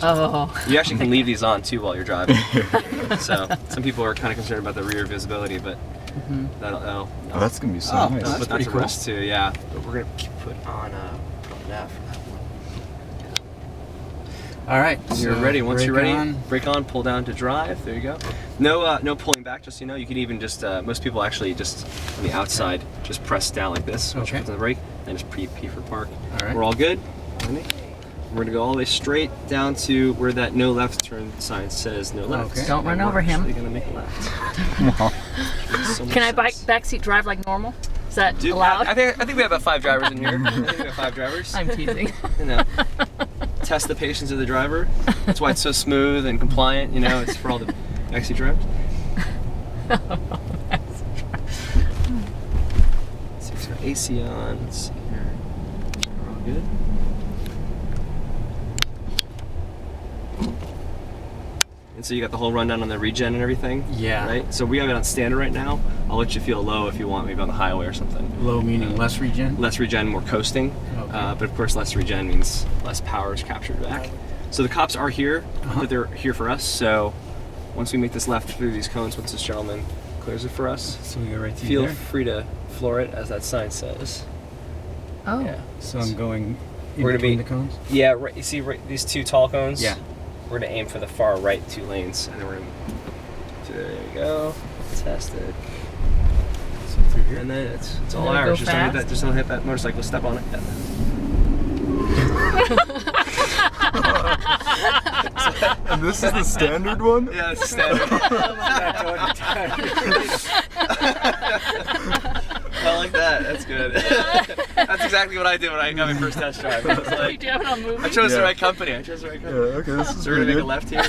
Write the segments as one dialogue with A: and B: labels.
A: doors.
B: Oh.
A: You actually can leave these on too while you're driving. So some people are kind of concerned about the rear visibility, but that'll
C: Oh, that's gonna be so
A: that'll
C: nice.
A: put that
D: pretty
A: to
D: cool.
A: rest too. Yeah, but we're gonna put on that for that one.
D: All right.
A: You're
D: so
A: ready. Once you're
D: brake
A: ready,
D: on.
A: brake on, pull down to drive. There you go. No pulling back. Just so you know, you can even just most people actually just on the outside just press down like this. Once you
D: Okay.
A: put on the brake, and just P for park.
D: All right.
A: We're all good. Ready? We're gonna go all the way straight down to where that no left turn sign says no left.
D: Okay.
B: Don't run
A: And
B: over
A: we're
B: him.
A: actually gonna make a left. So much
B: Can I
A: sense.
B: backseat drive like normal? Is that
A: Dude,
B: allowed?
A: I think we have about 5 drivers in here. I think we have 5 drivers.
B: I'm teasing.
A: You know, test the patience of the driver. That's why it's so smooth and compliant. You know, it's for all the backseat drivers. So it's got AC on. Let's see here. We're all good. And so you got the whole rundown on the regen and everything.
D: Yeah.
A: Right. So we have it on standard right now. I'll let you feel low if you want, maybe on the highway or something.
D: Low meaning less regen.
A: Less regen, more coasting.
D: Okay.
A: But of course, less regen means less power is captured back. So the cops are here, but they're here for us. So once we make this left through these cones, once this gentleman clears it for us,
D: So we go right through
A: feel
D: there.
A: free to floor it as that sign says.
B: Oh.
A: Yeah.
D: So I'm going in
A: We're gonna
D: between
A: be-
D: the cones.
A: Yeah. Right, you see these 2 tall cones?
D: Yeah.
A: We're gonna aim for the far right 2 lanes, and then we're gonna. There you go. Fantastic.
D: So through here.
A: And then it's all
B: Then we go
A: ours.
B: fast?
A: Just don't hit that motorcycle. Step on it.
C: And this is the standard one?
A: Yeah, it's standard. I like that. That's good. That's exactly what I did when I got my first test drive. I was
B: You
A: like,
B: do have it on movie?
A: I chose the
C: Yeah.
A: right company. I chose the right
C: Yeah,
A: company.
C: okay, this is
A: So we're gonna
C: pretty
A: make a
C: good.
A: left here.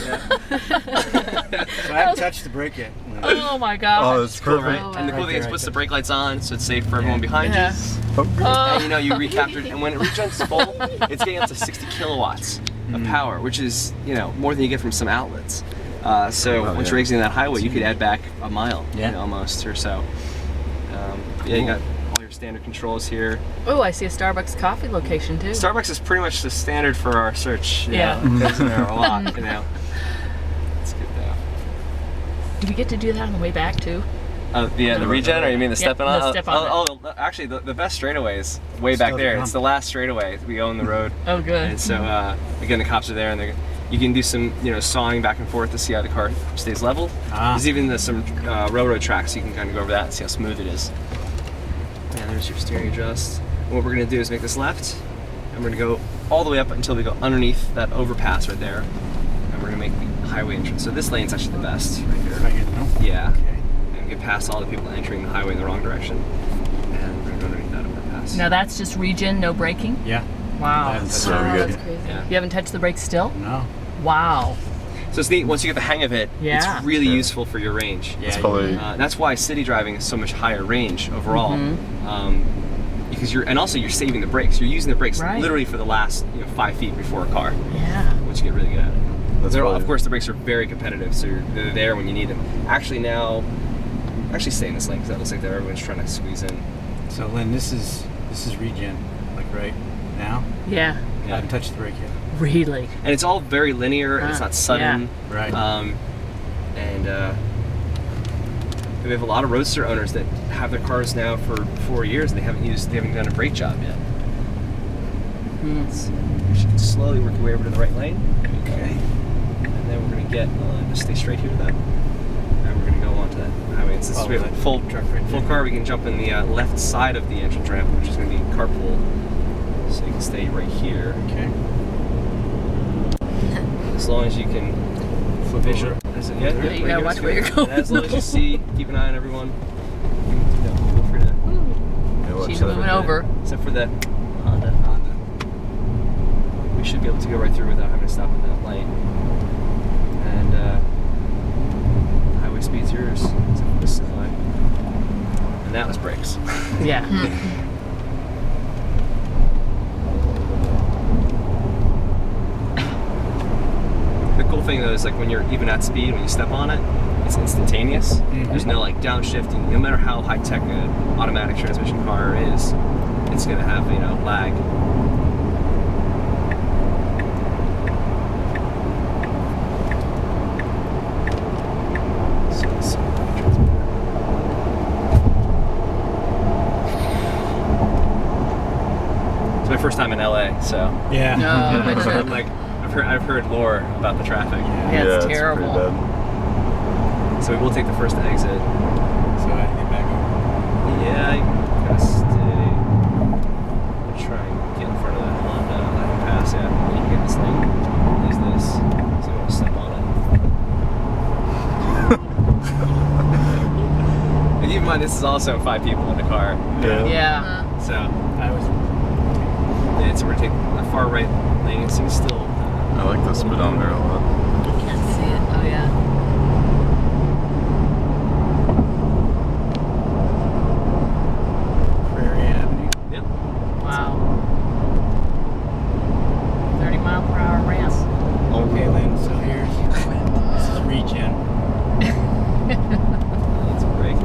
A: Yeah.
D: So I haven't touched the brake yet.
B: Oh my god.
C: Oh, it's
A: Cool,
C: perfect.
A: right? And the cool
D: Right
A: thing is,
D: there,
A: it puts
D: right
A: the brake lights on, so it's safe for everyone behind
B: Yeah.
C: Oh,
A: you.
B: Oh.
A: And you know, you recaptured, and when it regens full, it's getting up to 60 kilowatts of power, which is, you know, more than you get from some outlets. So
C: Oh,
A: once
C: yeah.
A: you're exiting that highway, you could add back a mile,
D: Yeah.
A: you know, almost or so. Yeah, you got all your standard controls here.
B: Oh, I see a Starbucks coffee location too.
A: Starbucks is pretty much the standard for our search. You
B: Yeah.
A: know, it goes in there a lot, you know. It's good though.
B: Do we get to do that on the way back too?
A: The regen, or you mean the stepping on?
B: the step on
A: Actually, the best straightaway is way back
D: Still to
A: there.
D: come.
A: It's the last straightaway we own the road.
B: Oh, good.
A: And so, again, the cops are there, and you can do some, you know, sawing back and forth to see how the car stays level. There's even some railroad tracks, you can kind of go over that and see how smooth it is. Yeah, there's your steering adjust. And what we're gonna do is make this left, and we're gonna go all the way up until we go underneath that overpass right there, and we're gonna make the highway entrance. So this lane's actually the best right here.
D: Right here, no?
A: Yeah.
D: Okay.
A: And get past all the people entering the highway in the wrong direction. And we're gonna go underneath that overpass.
B: Now that's just regen, no braking?
D: Yeah.
B: Wow.
D: That's
C: very
B: Wow,
C: good.
B: That's crazy.
A: Yeah.
B: You haven't touched the brakes still?
D: No.
B: Wow.
A: So it's neat, once you get the hang of it,
B: Yeah.
A: it's really useful for your range.
D: Yeah.
C: It's probably
A: That's why city driving is so much higher range overall. Because you're saving the brakes. You're using the brakes
B: Right.
A: literally for the last 5 feet before a car,
B: Yeah.
A: which you get really good at.
C: that's
A: Of
C: probably-
A: course, the brakes are very competitive, so they're there when you need them. Actually stay in this lane because that looks like everyone's trying to squeeze in.
D: So Lynn, this is regen, like right now.
B: Yeah.
D: I haven't touched the brake yet.
B: Really?
A: And it's all very linear, and it's not sudden.
D: Right.
A: And we have a lot of Roadster owners that have their cars now for 4 years and they haven't done a brake job yet. So you should slowly work your way over to the right lane.
D: Okay.
A: And then we're gonna get just stay straight here with that. And we're gonna go onto that highway. It's
D: Oh,
A: we have
D: that
A: a full
D: truck right
A: full
D: there.
A: car. We can jump in the left side of the entrance ramp, which is gonna be carpool. So you can stay right here.
D: Okay.
A: As long as you can
D: Flip
A: visual.
D: over.
A: Yeah,
B: You
A: pretty
B: gotta
A: good,
B: watch
A: that's
B: where
A: good.
B: you're going.
A: And as long as you see, keep an eye on everyone. Feel free to.
C: Yeah, watch
B: She's
C: that
B: moving
C: there.
B: over.
A: Except for the Honda. We should be able to go right through without having to stop at that light. And highway speed's yours. Except for this line. And that was brakes.
B: Yeah.
A: The cool thing though is like when you're even at speed, when you step on it, it's instantaneous. There's no like downshifting. No matter how high tech an automatic transmission car is, it's gonna have lag. So
D: Yeah.
B: No, I bet
A: I'm
B: you.
A: like, I've heard lore about the traffic.
B: Yeah, it's
C: pretty
B: terrible.
C: bad.
A: So we will take the first exit.
D: So I had to get back over.
A: Yeah, I gotta stay. I'll try and get in front of that Honda. Let him pass. Yeah, you can get this thing. Use this. So you want to step on it. And keep in mind, this is also 5 people in the car.
B: Yeah.
A: So
D: I was.
A: yeah, so we're gonna take the far right lane. So you still.
C: I like the speedometer a lot.
B: Can't see it. Oh yeah.
D: Prairie Avenue.
A: Yep.
B: Wow. 30-mile-per-hour ramp.
D: Okay, Lynn. So here's this is regen.
A: Let's brake.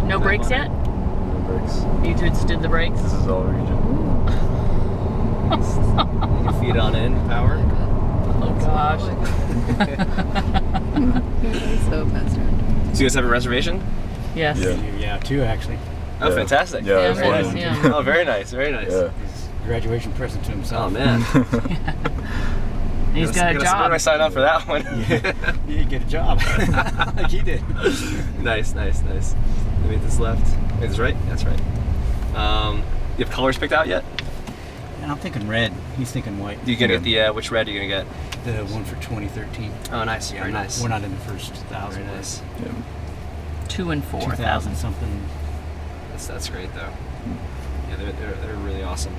B: No brakes yet?
C: No brakes.
B: You just did the brakes?
C: This is all region.
A: You can feed on in power.
B: Oh gosh.
E: So fast around.
A: So you guys have a reservation?
B: Yes.
C: Yeah.
D: Yeah, 2 actually.
A: Oh,
C: Yeah.
A: fantastic.
C: Yeah,
B: Yeah,
C: that's
B: very
C: one.
B: nice, yeah.
A: Oh, very nice. Very nice.
C: Yeah.
D: His graduation present to himself.
A: Oh man.
B: He's got a
A: Where do
B: job.
A: I sign up for that one?
D: You did get a job. Like he did.
A: Nice. Let me hit this left. Wait, this right? That's right. You have colors picked out yet?
D: And I'm thinking red. He's thinking white.
A: You gonna get the which red are you gonna get?
D: The one for 2013.
A: Oh, nice. Very nice.
D: We're not in the first 1,000.
A: Very nice.
B: 2 and 4
D: 2,000
B: thousand.
D: something.
A: That's great though. Yeah, they're really awesome.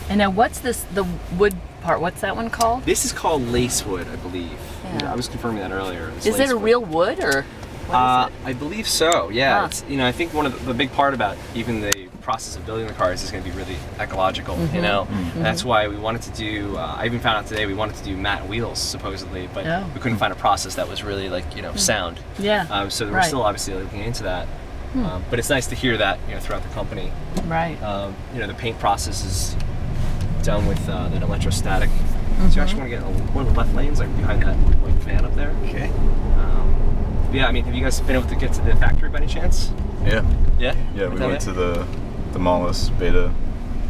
B: And now, what's this? The wood part? What's that one called?
A: This is called lacewood, I believe.
B: Yeah.
A: I was confirming that earlier. It's
B: Is it a
A: lacewood.
B: real wood or? What is it?
A: I believe so. Yeah.
B: Huh.
A: It's, I think one of the big part about even the process of building the cars is going to be really ecological.
B: Mm-hmm.
A: You know, and that's why we wanted to do. I even found out today we wanted to do matte wheels supposedly, but
B: Oh.
A: we couldn't find a process that was really like sound.
B: Yeah.
A: So we're
B: Right.
A: still obviously looking into that. But it's nice to hear that throughout the company.
B: Right.
A: The paint process is done with an electrostatic. So you actually want to get one of the left lanes, like behind that white van up there.
D: Okay.
A: Yeah, I mean, have you guys been able to get to the factory by any chance?
C: Yeah.
A: Yeah.
C: Yeah, we
A: Down
C: went
A: there?
C: to the Mollis beta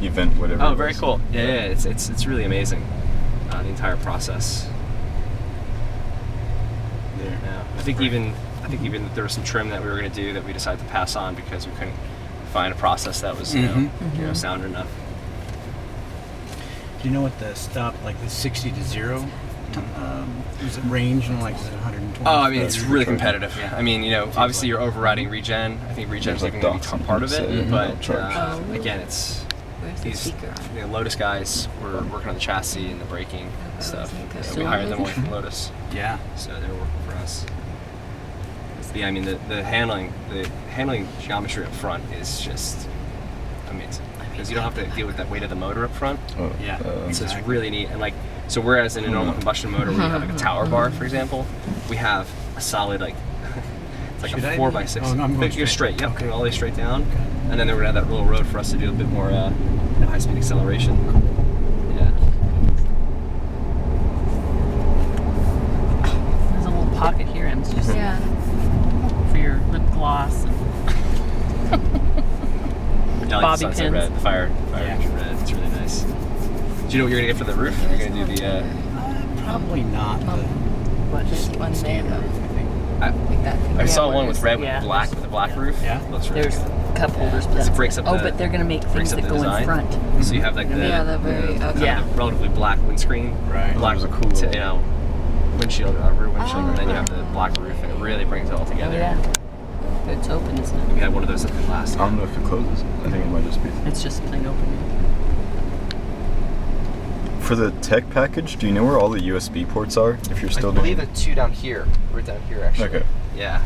C: event, whatever.
A: Oh,
C: it
A: very
C: was.
A: cool. Yeah, it's really amazing. The entire process.
D: There.
A: Yeah. I think even there was some trim that we were going to do that we decided to pass on because we couldn't find a process that was sound enough.
D: Do you know what the stop, like the 60 to 0? Is it range? And like, is it 120?
A: Oh, I mean, it's really
C: Charging.
A: competitive.
D: Yeah.
A: I mean, obviously you're overriding regen. I think regen's
C: There's,
A: even
C: like,
A: going to be
C: docks
A: part of
C: and
A: it,
C: things
A: but
C: charge.
A: again, it's
E: Where's the
A: these
E: speaker on?
A: Lotus guys were working on the chassis and the braking and stuff.
E: okay.
A: So we hired them away from Lotus,
D: Yeah.
A: so they were working for us. Yeah, I mean the handling geometry up front is just amazing because you don't have to deal with that weight of the motor up front.
C: Oh,
D: Yeah.
A: So it's
D: Exactly.
A: really neat. And so whereas in a normal combustion motor where you have like a tower bar, for example, we have a solid it's like
D: Should
A: a
D: I
A: 4x6.
D: be- oh, no, I'm going
A: You're
D: straight.
A: straight. Yep,
D: Okay.
A: going all the way straight down. And then they're gonna have that little road for us to do a bit more high-speed acceleration. Yeah.
B: There's a little pocket here. I'm just
E: Yeah.
B: for your lip gloss. And
A: Yeah, I like
B: Bobby
A: the sunset
B: pins.
A: red, the fire
D: Yeah.
A: engine red. It's really nice. Do you know what you're gonna get for the roof? You're gonna do the.
D: Probably not the
B: what?
E: There's one there
D: standard,
E: though.
D: I think.
E: Like that.
A: I
E: Yeah,
A: saw
E: where
A: one with
E: there's-
A: red
B: Yeah.
A: with a black roof.
D: Yeah.
A: Looks really
B: There's
A: good.
B: cup holders, but
A: Because it
B: that's,
A: breaks up
B: oh,
A: the-
B: but they're gonna make
A: breaks
B: things
A: up
B: that
A: the
B: go
A: design.
B: in front.
A: So you have like the
E: Yeah, the very- okay.
A: kind
B: Yeah.
A: of the relatively black windscreen,
D: Right.
A: black
C: Those are cool.
A: windshield, rear windshield,
E: Oh.
A: and then you have the black roof, and it really brings it all
B: Oh
A: together.
B: yeah. It's open, isn't it?
A: We had one of those at the last.
C: I don't know if it closes. I think it might just be.
B: It's just plain open.
C: For the tech package, do you know where all the USB ports are? If you're still
A: I believe
C: doing.
A: the two down here, right down here actually.
C: Okay.
A: Yeah.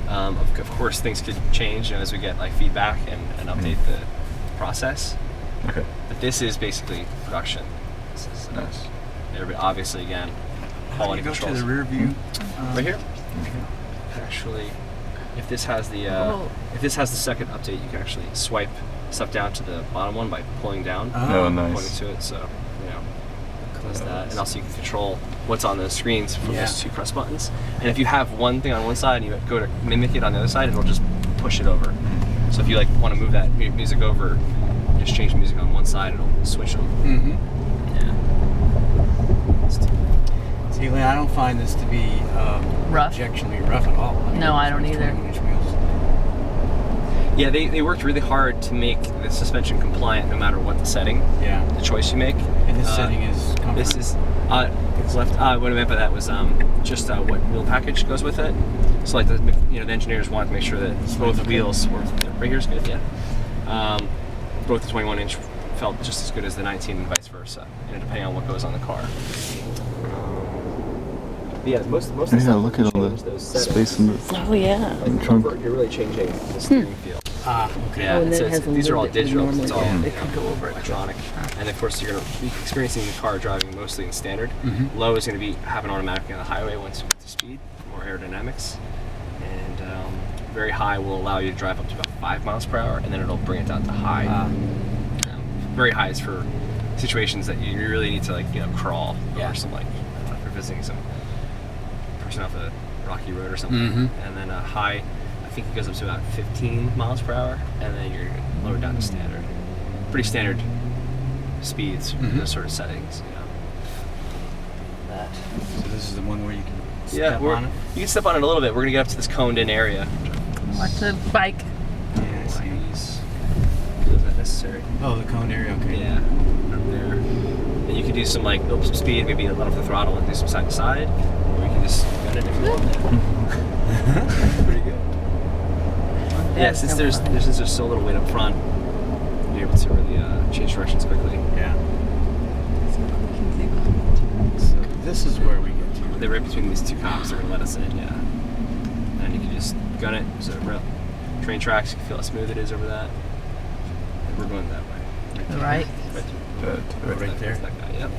A: Of course, things could change as we get like feedback and update the process.
C: Okay.
A: But this is basically production. This is
C: Nice.
A: obviously again
D: How do
A: quality
D: you go
A: controls.
D: to the rear view?
A: Right here. Actually, if this has the
B: Oh.
A: if this has the second update, you can actually swipe stuff down to the bottom one by pulling down,
C: Oh,
A: pointing
C: nice.
A: to it. So close
C: Oh,
A: that,
C: nice.
A: and also you can control what's on those screens from
D: Yeah.
A: those two press buttons. And if you have one thing on one side and you go to mimic it on the other side, it'll just push it over. So if you want to move that music over, you just change the music on one side, it'll switch them.
D: Mm-hmm.
A: Yeah.
D: I don't find this to be
B: Rough?
D: objectionably rough at all.
B: No, I don't
D: it's
B: either.
D: 21-inch wheels.
A: Yeah, they worked really hard to make the suspension compliant no matter what the setting,
D: Yeah.
A: the choice you make.
D: And this setting is comfort.
A: This is it's left. What I meant by that was just what wheel package goes with it. So like the engineers wanted to make sure that both
D: okay.
A: wheels were. Right here's good, yeah. Both the 21-inch felt just as good as the 19 and vice versa, depending on what goes on the car. Yeah, most of the
C: Yeah,
A: stuff
C: look at all
A: change
C: the
A: those settings.
C: space in the.
B: Oh yeah.
A: Like
C: trunk.
A: comfort, you're really changing the steering feel.
D: Okay.
A: Yeah,
B: Oh, and
A: so
B: then it has a
A: these are all
B: lid that you
A: digital. 'cause It's all
B: normally it could go over it.
A: electronic, and of course you're going to be experiencing the car driving mostly in standard.
D: Mhm.
A: Low is going to be happen automatically on the highway once you get to speed, more aerodynamics, and very high will allow you to drive up to about 5 miles per hour, and then it'll bring it down to high. Very high is for situations that you really need to crawl
D: Yeah.
A: or some if you're visiting some person off a rocky road or something,
D: Mhm.
A: and then high. I think it goes up to about 15 miles per hour, and then you're lowered down to standard. Pretty standard speeds for
D: Mhm.
A: those sort of settings. That.
D: So this is the one where you can
A: Yeah,
D: step on it.
A: you can step on it a little bit. We're gonna get up to this coned-in area.
B: Watch the bike.
A: Yeah, I see. Is that necessary?
D: Oh, the cone area. Okay.
A: Yeah, up there. And you can do some build up some speed, maybe let off the throttle and do some side to side, or you can just gun it if you want. Pretty good. Yeah, since there's so little weight up front, you're able to really change directions quickly.
D: Yeah. So this is where we get to.
A: They're right between these two cops. They're gonna let us in, yeah. And you can just gun it. So train tracks, you can feel how smooth it is over that. And we're going that way.
B: Right.
A: Right through.
D: Right there.
A: That guy, yep.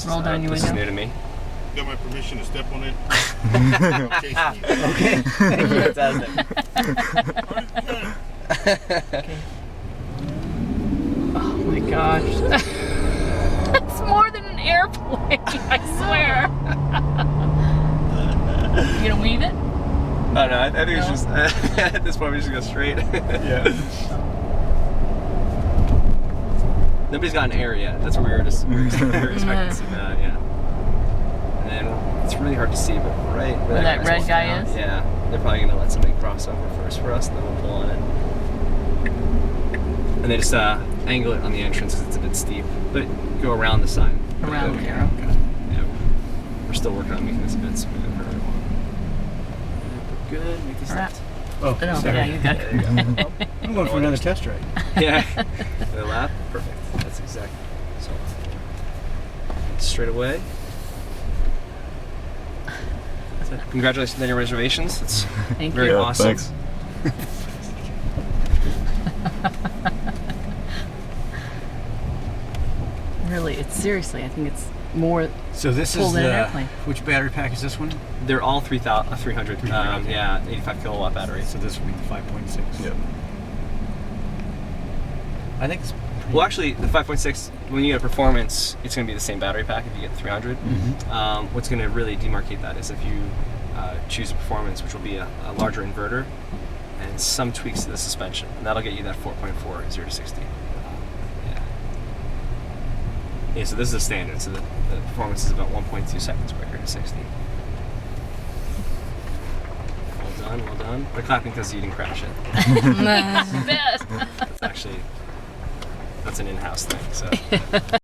B: Roll down your
A: This is
B: window.
A: new to me.
F: Got my permission to step on it?
A: Okay. Fantastic.
B: Okay. Oh my gosh. It's more than an airplane, I swear. You gonna weave it?
A: Oh no, I think it's just at this point we just go straight.
C: Yeah.
A: Nobody's got an air yet. That's what we were expecting to see that, yeah. And then it's really hard to see, but right where
B: Where that
A: guy's
B: red
A: walking
B: guy
A: out,
B: is?
A: yeah, they're probably gonna let somebody cross over first for us, and then we'll pull on it. And they just angle it on the entrance because it's a bit steep, but go around the sign.
B: Around
A: Okay.
B: the arrow.
A: Yeah, we're still working on making this a bit smoother for everyone. Good, make these
B: Alright.
A: left.
D: Oh,
B: No,
D: sorry.
B: yeah, you got
A: There you go.
D: I'm going for another test ride.
A: Yeah. The lap? Perfect. That's exactly. So straight away. So, congratulations on your reservations. It's
B: Thank
A: very
B: you.
C: Yeah,
A: awesome.
C: thanks.
B: Really, it's seriously, I think it's more.
D: So this
B: Pull
D: is
B: in an
D: the
B: airplane.
D: which battery pack is this one?
A: They're all 300. Yeah, 85 kilowatt batteries.
D: So this would be the 5.6.
C: Yep.
D: I think it's.
A: Well, actually, the 5.6, when you get a performance, it's going to be the same battery pack if you get the 300.
D: Mhm.
A: What's going to really demarcate that is if you choose a performance, which will be a larger inverter and some tweaks to the suspension, and that'll get you that 4.4 0 to 60. Yeah. Yeah. So this is the standard. So the performance is about 1.2 seconds quicker to 60. Well done. Well done. We're clapping because you didn't crash it.
B: Bet.
A: It's actually that's an in-house thing. So.